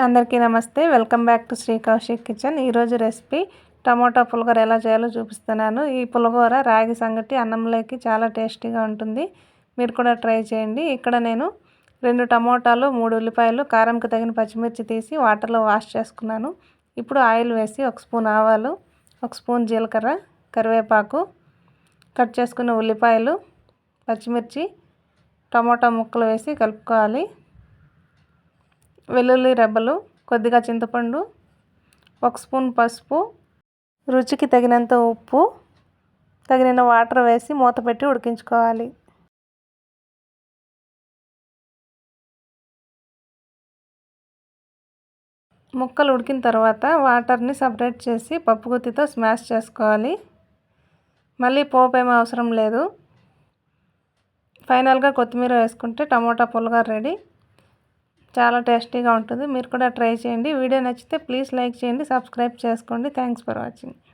అందరికీ నమస్తే. Welcome back to Shri Kaushik kitchen. ఈరోజు రెసిపీ టమోటా పులిహోర ఎలా చేయాలో చూపిస్తున్నాను. ఈ పులిహోర రాగి సంగటి అన్నంలోకి చాలా టేస్టీగా ఉంటుంది. మీరు కూడా ట్రై చేయండి. ఇక్కడ నేను 2 టమోటాలు, 3 ఉల్లిపాయలు, కారంకి తగిన పచ్చిమిర్చి తీసి వాటర్లో వాష్ చేసుకున్నాను. ఇప్పుడు ఆయిల్ వేసి 1 స్పూన్ ఆవాలు, 1 స్పూన్ జీలకర్ర, కరివేపాకు, కట్ చేసుకున్న ఉల్లిపాయలు, పచ్చిమిర్చి, టమోటా ముక్కలు వేసి కలుపుకోవాలి. వెల్లుల్లి రెబ్బలు, కొద్దిగా చింతపండు, 1 స్పూన్ పసుపు, రుచికి తగినంత ఉప్పు, తగిన వాటర్ వేసి మూత పెట్టి ఉడికించుకోవాలి. ముక్కలు ఉడికిన తర్వాత వాటర్ని సపరేట్ చేసి పప్పు గుత్తితో స్మాష్ చేసుకోవాలి. మళ్ళీ పోపు ఏమీ అవసరం లేదు. ఫైనల్గా కొత్తిమీర వేసుకుంటే టమోటా పులిహోర రెడీ. చాలా టేస్టీగా ఉంటుంది. మీరు కూడా ట్రై చేయండి. వీడియో నచ్చితే ప్లీజ్ లైక్ చేయండి, సబ్స్క్రైబ్ చేసుకోండి. Thanks for watching.